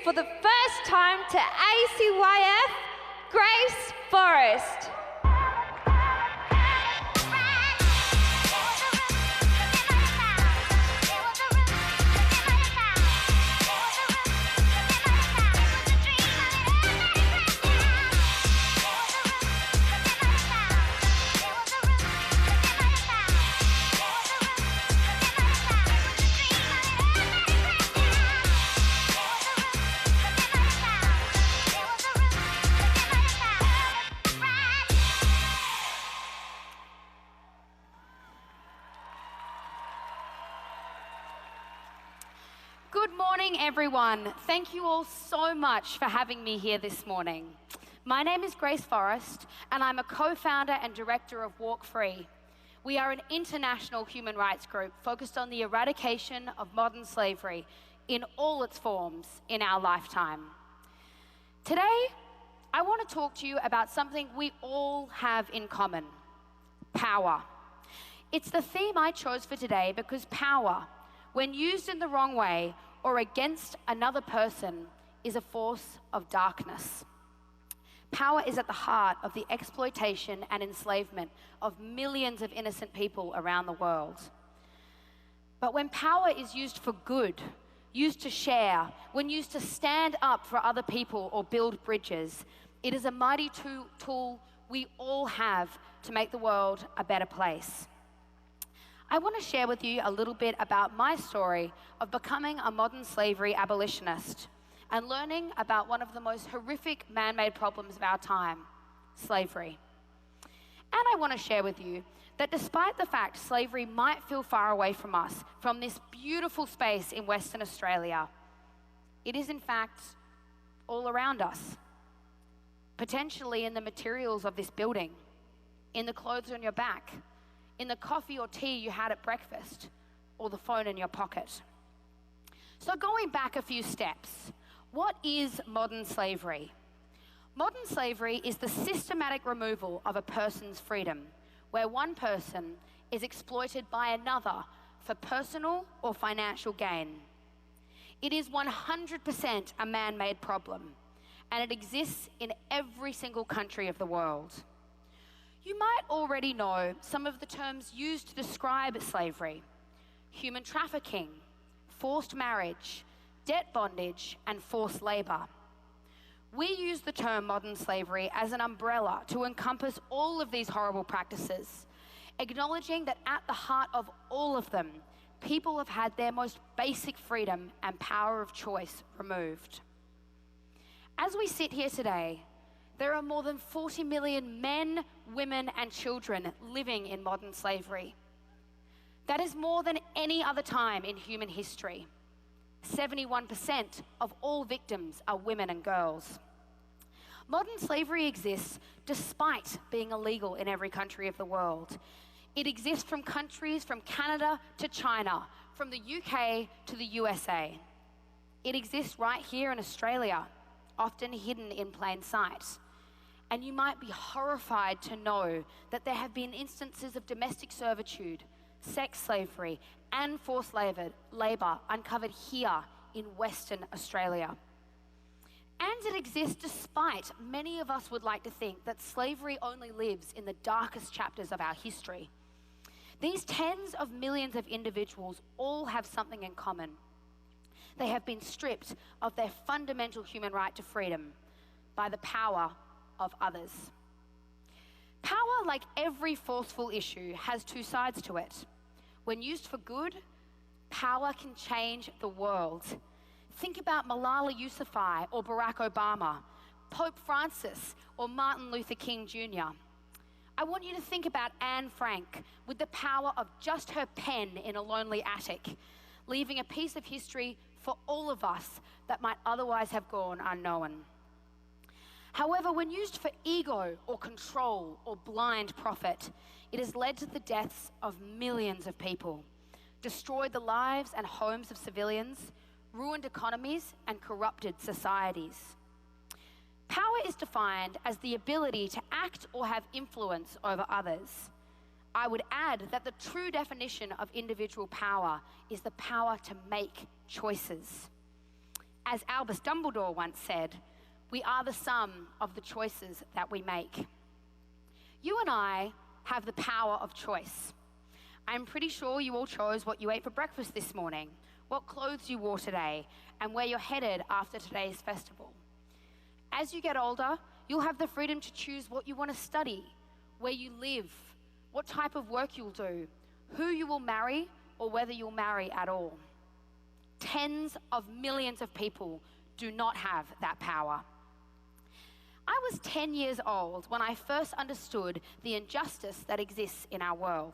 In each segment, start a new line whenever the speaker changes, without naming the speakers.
for the first time to ACYF, Grace Forrest.
Good morning, everyone. Thank you all so much for having me here this morning. My name is Grace Forrest, and I'm a co-founder and director of Walk Free. We are an international human rights group focused on the eradication of modern slavery in all its forms in our lifetime. Today, I want to talk to you about something we all have in common: power. It's the theme I chose for today because power, when used in the wrong way or against another person, is a force of darkness. Power is at the heart of the exploitation and enslavement of millions of innocent people around the world. But when power is used for good, used to share, when used to stand up for other people or build bridges, it is a mighty tool we all have to make the world a better place. I want to share with you a little bit about my story of becoming a modern slavery abolitionist and learning about one of the most horrific man-made problems of our time, slavery. And I want to share with you that despite the fact slavery might feel far away from us, from this beautiful space in Western Australia, it is in fact all around us, potentially in the materials of this building, in the clothes on your back, in the coffee or tea you had at breakfast, or the phone in your pocket. So going back a few steps, what is modern slavery? Modern slavery is the systematic removal of a person's freedom, where one person is exploited by another for personal or financial gain. It is 100% a man-made problem, and it exists in every single country of the world. You might already know some of the terms used to describe slavery: human trafficking, forced marriage, debt bondage, and forced labor. We use the term modern slavery as an umbrella to encompass all of these horrible practices, acknowledging that at the heart of all of them, people have had their most basic freedom and power of choice removed. As we sit here today, there are more than 40 million men, women, and children living in modern slavery. That is more than any other time in human history. 71% of all victims are women and girls. Modern slavery exists despite being illegal in every country of the world. It exists from countries from Canada to China, from the UK to the USA. It exists right here in Australia, often hidden in plain sight. And you might be horrified to know that there have been instances of domestic servitude, sex slavery, and forced labor uncovered here in Western Australia. And it exists despite many of us would like to think that slavery only lives in the darkest chapters of our history. These tens of millions of individuals all have something in common. They have been stripped of their fundamental human right to freedom by the power of others. Power, like every forceful issue, has two sides to it. When used for good, power can change the world. Think about Malala Yousafzai or Barack Obama, Pope Francis or Martin Luther King Jr. I want you to think about Anne Frank with the power of just her pen in a lonely attic, leaving a piece of history for all of us that might otherwise have gone unknown. However, when used for ego or control or blind profit, it has led to the deaths of millions of people, destroyed the lives and homes of civilians, ruined economies, and corrupted societies. Power is defined as the ability to act or have influence over others. I would add that the true definition of individual power is the power to make choices. As Albus Dumbledore once said, we are the sum of the choices that we make. You and I have the power of choice. I'm pretty sure you all chose what you ate for breakfast this morning, what clothes you wore today, and where you're headed after today's festival. As you get older, you'll have the freedom to choose what you want to study, where you live, what type of work you'll do, who you will marry, or whether you'll marry at all. Tens of millions of people do not have that power. I was 10 years old when I first understood the injustice that exists in our world.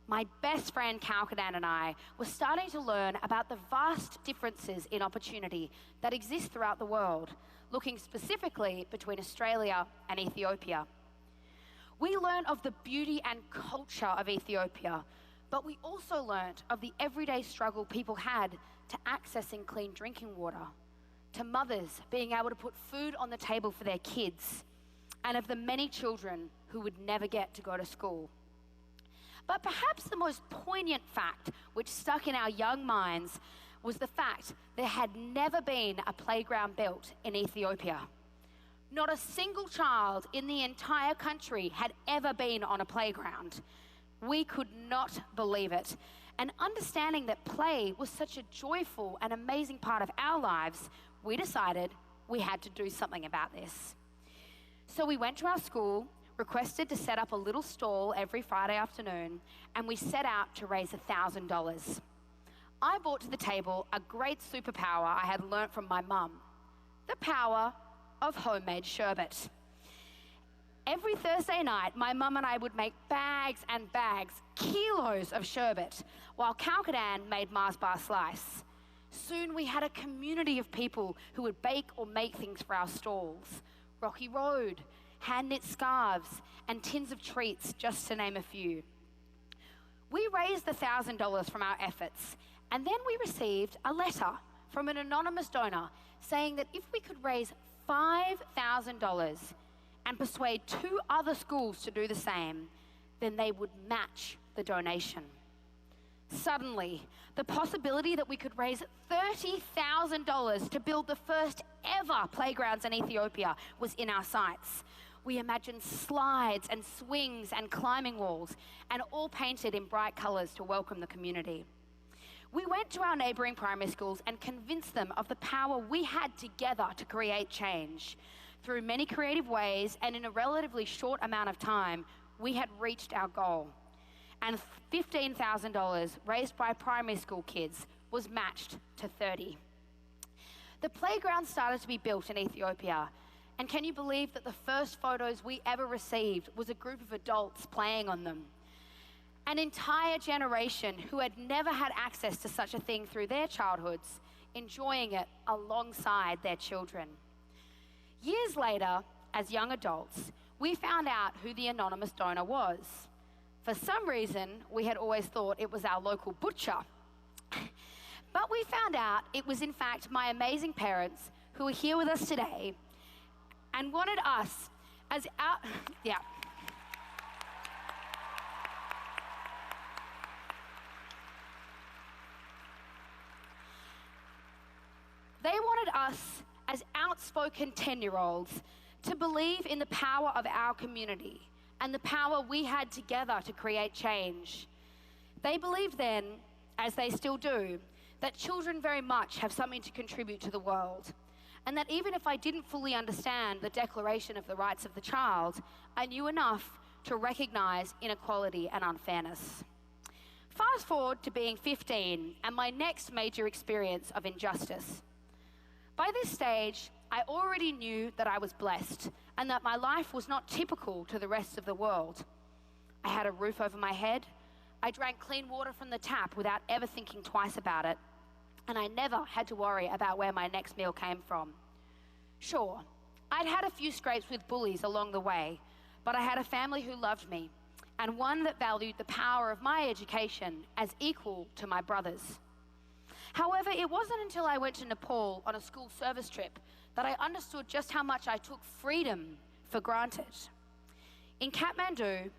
My best friend Kalkadan and I were starting to learn about the vast differences in opportunity that exist throughout the world, looking specifically between Australia and Ethiopia. We learned of the beauty and culture of Ethiopia, but we also learned of the everyday struggle people had to accessing clean drinking water, to mothers being able to put food on the table for their kids, and of the many children who would never get to go to school. But perhaps the most poignant fact which stuck in our young minds was the fact there had never been a playground built in Ethiopia. Not a single child in the entire country had ever been on a playground. We could not believe it. And understanding that play was such a joyful and amazing part of our lives, we decided we had to do something about this. So we went to our school, requested to set up a little stall every Friday afternoon, and we set out to raise $1,000. I brought to the table a great superpower I had learnt from my mum, the power of homemade sherbet. Every Thursday night, my mum and I would make bags and bags, kilos of sherbet, while Kalkadan made Mars bar slice. Soon we had a community of people who would bake or make things for our stalls. Rocky Road, hand-knit scarves, and tins of treats, just to name a few. We raised $1,000 from our efforts, and then we received a letter from an anonymous donor saying that if we could raise $5,000 and persuade 2 other schools to do the same, then they would match the donation. Suddenly, the possibility that we could raise $30,000 to build the first ever playgrounds in Ethiopia was in our sights. We imagined slides and swings and climbing walls, and all painted in bright colors to welcome the community. We went to our neighboring primary schools and convinced them of the power we had together to create change. Through many creative ways and in a relatively short amount of time, we had reached our goal. And $15,000 raised by primary school kids was matched to 30. The playground started to be built in Ethiopia. And can you believe that the first photos we ever received was a group of adults playing on them? An entire generation who had never had access to such a thing through their childhoods, enjoying it alongside their children. Years later, as young adults, we found out who the anonymous donor was. For some reason, we had always thought it was our local butcher. But we found out it was in fact my amazing parents who are here with us today and wanted us as our, They wanted us as outspoken 10-year-olds to believe in the power of our community and the power we had together to create change. They believed then, as they still do, that children very much have something to contribute to the world, and that even if I didn't fully understand the Declaration of the Rights of the Child, I knew enough to recognize inequality and unfairness. Fast forward to being 15 and my next major experience of injustice. By this stage, I already knew that I was blessed and that my life was not typical to the rest of the world. I had a roof over my head, I drank clean water from the tap without ever thinking twice about it, and I never had to worry about where my next meal came from. Sure, I'd had a few scrapes with bullies along the way, but I had a family who loved me, and one that valued the power of my education as equal to my brother's. However, it wasn't until I went to Nepal on a school service trip that I understood just how much I took freedom for granted. In Kathmandu,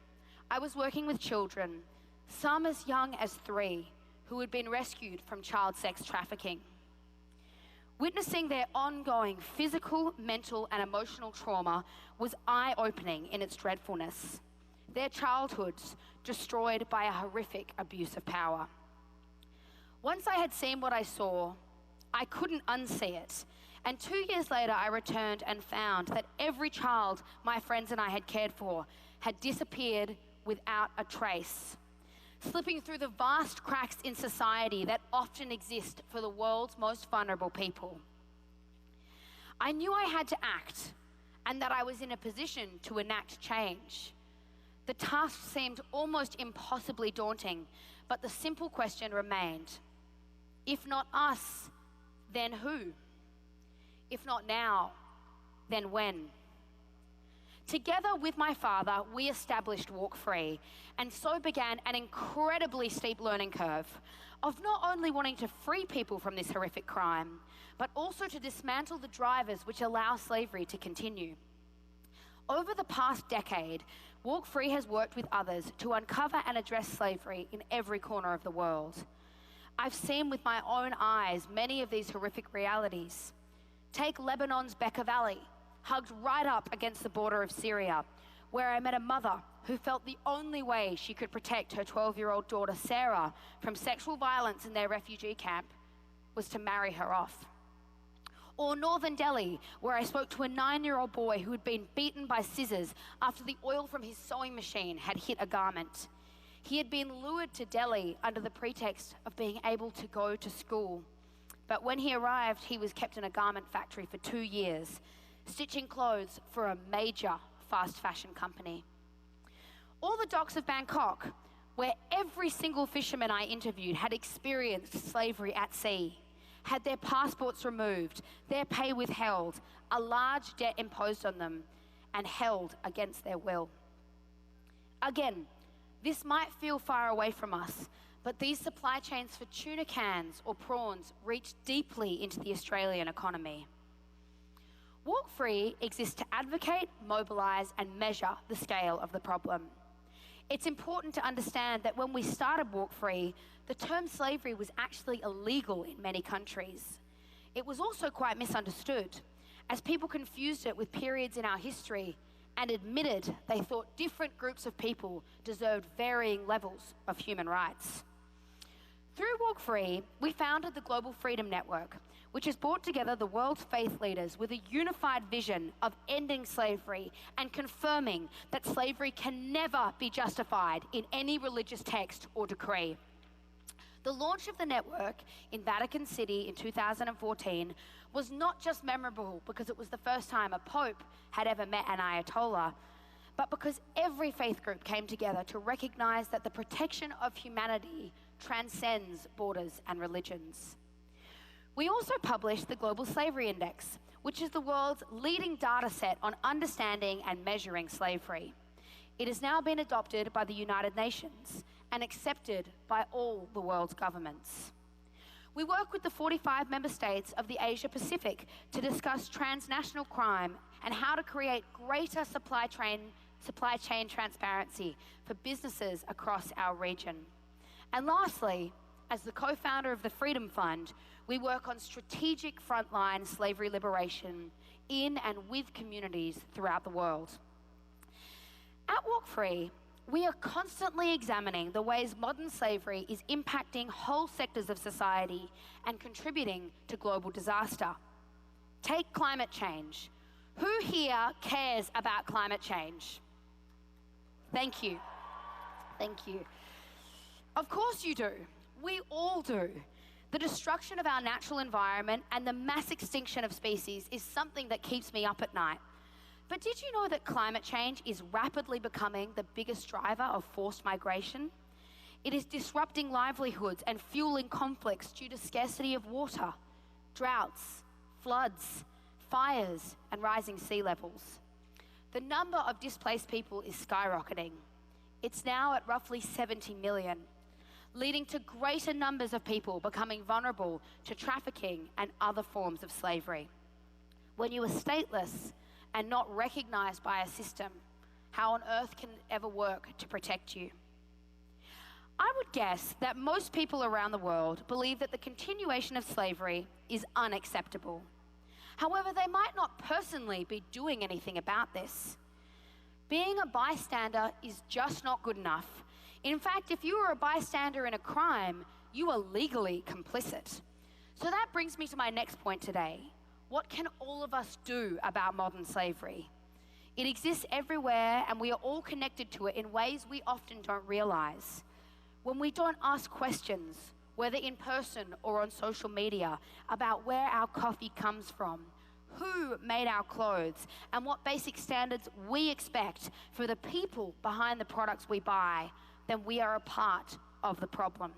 I was working with children, some as young as 3, who had been rescued from child sex trafficking. Witnessing their ongoing physical, mental, and emotional trauma was eye-opening in its dreadfulness. Their childhoods destroyed by a horrific abuse of power. Once I had seen what I saw, I couldn't unsee it. And 2 years later, I returned and found that every child my friends and I had cared for had disappeared without a trace, slipping through the vast cracks in society that often exist for the world's most vulnerable people. I knew I had to act and that I was in a position to enact change. The task seemed almost impossibly daunting, but the simple question remained: if not us, then who? If not now, then when? Together with my father, we established Walk Free, and so began an incredibly steep learning curve of not only wanting to free people from this horrific crime, but also to dismantle the drivers which allow slavery to continue. Over the past decade, Walk Free has worked with others to uncover and address slavery in every corner of the world. I've seen with my own eyes many of these horrific realities. Take Lebanon's Bekaa Valley, hugged right up against the border of Syria, where I met a mother who felt the only way she could protect her 12-year-old daughter Sarah from sexual violence in their refugee camp was to marry her off. Or Northern Delhi, where I spoke to a 9-year-old boy who had been beaten by scissors after the oil from his sewing machine had hit a garment. He had been lured to Delhi under the pretext of being able to go to school. But when he arrived, he was kept in a garment factory for 2 years, stitching clothes for a major fast fashion company. Or the docks of Bangkok, where every single fisherman I interviewed had experienced slavery at sea, had their passports removed, their pay withheld, a large debt imposed on them, and held against their will. Again, this might feel far away from us, but these supply chains for tuna cans or prawns reach deeply into the Australian economy. Walk Free exists to advocate, mobilise, and measure the scale of the problem. It's important to understand that when we started Walk Free, the term slavery was actually illegal in many countries. It was also quite misunderstood, as people confused it with periods in our history and admitted they thought different groups of people deserved varying levels of human rights. Through Walk Free, we founded the Global Freedom Network, which has brought together the world's faith leaders with a unified vision of ending slavery and confirming that slavery can never be justified in any religious text or decree. The launch of the network in Vatican City in 2014 was not just memorable because it was the first time a pope had ever met an Ayatollah, but because every faith group came together to recognize that the protection of humanity transcends borders and religions. We also published the Global Slavery Index, which is the world's leading data set on understanding and measuring slavery. It has now been adopted by the United Nations and accepted by all the world's governments. We work with the 45 member states of the Asia Pacific to discuss transnational crime and how to create greater supply chain transparency for businesses across our region. And lastly, as the co-founder of the Freedom Fund, we work on strategic frontline slavery liberation in and with communities throughout the world. At Walk Free, we are constantly examining the ways modern slavery is impacting whole sectors of society and contributing to global disaster. Take climate change. Who here cares about climate change? Thank you. Thank you. Of course you do. We all do. The destruction of our natural environment and the mass extinction of species is something that keeps me up at night. But did you know that climate change is rapidly becoming the biggest driver of forced migration? It is disrupting livelihoods and fueling conflicts due to scarcity of water, droughts, floods, fires, and rising sea levels. The number of displaced people is skyrocketing. It's now at roughly 70 million, leading to greater numbers of people becoming vulnerable to trafficking and other forms of slavery. When you are stateless and not recognized by a system, how on earth can it ever work to protect you? I would guess that most people around the world believe that the continuation of slavery is unacceptable. However, they might not personally be doing anything about this. Being a bystander is just not good enough. In fact, if you are a bystander in a crime, you are legally complicit. So that brings me to my next point today. What can all of us do about modern slavery? It exists everywhere, and we are all connected to it in ways we often don't realize. When we don't ask questions, whether in person or on social media, about where our coffee comes from, who made our clothes, and what basic standards we expect for the people behind the products we buy, then we are a part of the problem.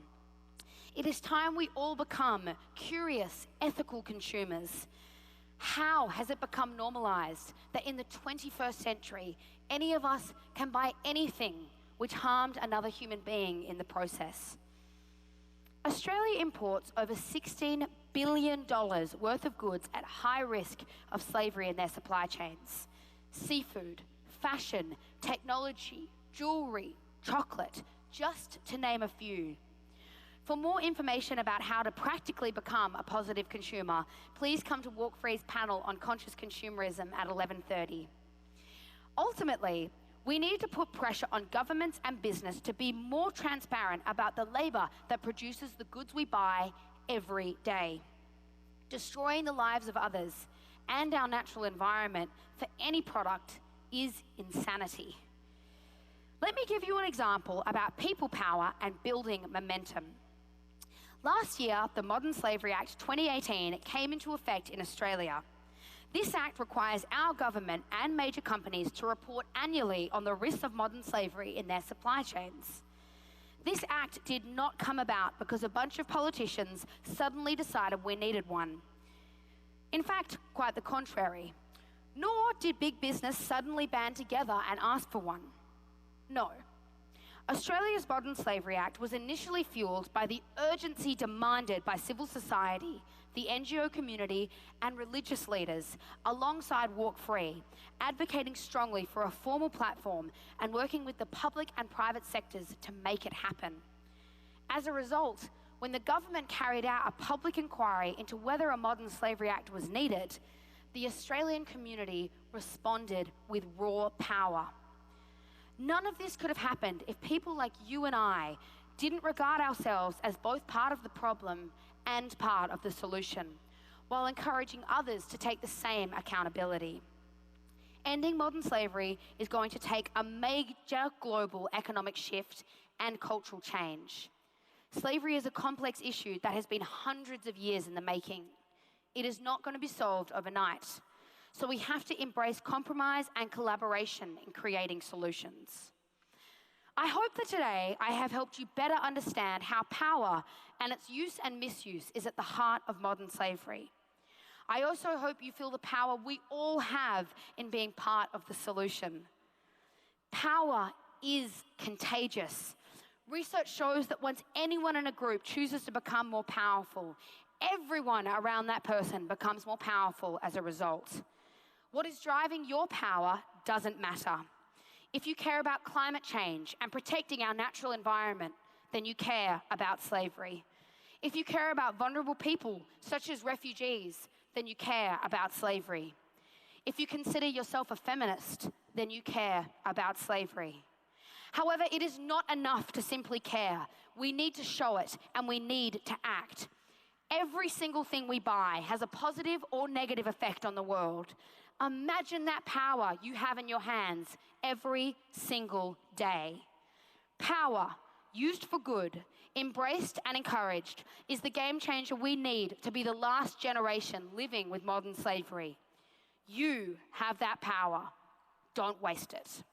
It is time we all become curious, ethical consumers. How has it become normalized that in the 21st century, any of us can buy anything which harmed another human being in the process? Australia imports over $16 billion worth of goods at high risk of slavery in their supply chains. Seafood, fashion, technology, jewelry, chocolate, just to name a few. For more information about how to practically become a positive consumer, please come to Walk Free's panel on conscious consumerism at 11:30. Ultimately, we need to put pressure on governments and business to be more transparent about the labor that produces the goods we buy every day. Destroying the lives of others and our natural environment for any product is insanity. Let me give you an example about people power and building momentum. Last year, the Modern Slavery Act 2018 came into effect in Australia. This act requires our government and major companies to report annually on the risks of modern slavery in their supply chains. This act did not come about because a bunch of politicians suddenly decided we needed one. In fact, quite the contrary. Nor did big business suddenly band together and ask for one. No. Australia's Modern Slavery Act was initially fueled by the urgency demanded by civil society, the NGO community, and religious leaders, alongside Walk Free, advocating strongly for a formal platform and working with the public and private sectors to make it happen. As a result, when the government carried out a public inquiry into whether a Modern Slavery Act was needed, the Australian community responded with raw power. None of this could have happened if people like you and I didn't regard ourselves as both part of the problem and part of the solution, while encouraging others to take the same accountability. Ending modern slavery is going to take a major global economic shift and cultural change. Slavery is a complex issue that has been hundreds of years in the making. It is not going to be solved overnight. So we have to embrace compromise and collaboration in creating solutions. I hope that today I have helped you better understand how power and its use and misuse is at the heart of modern slavery. I also hope you feel the power we all have in being part of the solution. Power is contagious. Research shows that once anyone in a group chooses to become more powerful, everyone around that person becomes more powerful as a result. What is driving your power doesn't matter. If you care about climate change and protecting our natural environment, then you care about slavery. If you care about vulnerable people, such as refugees, then you care about slavery. If you consider yourself a feminist, then you care about slavery. However, it is not enough to simply care. We need to show it, and we need to act. Every single thing we buy has a positive or negative effect on the world. Imagine that power you have in your hands every single day. Power, used for good, embraced and encouraged, is the game changer we need to be the last generation living with modern slavery. You have that power. Don't waste it.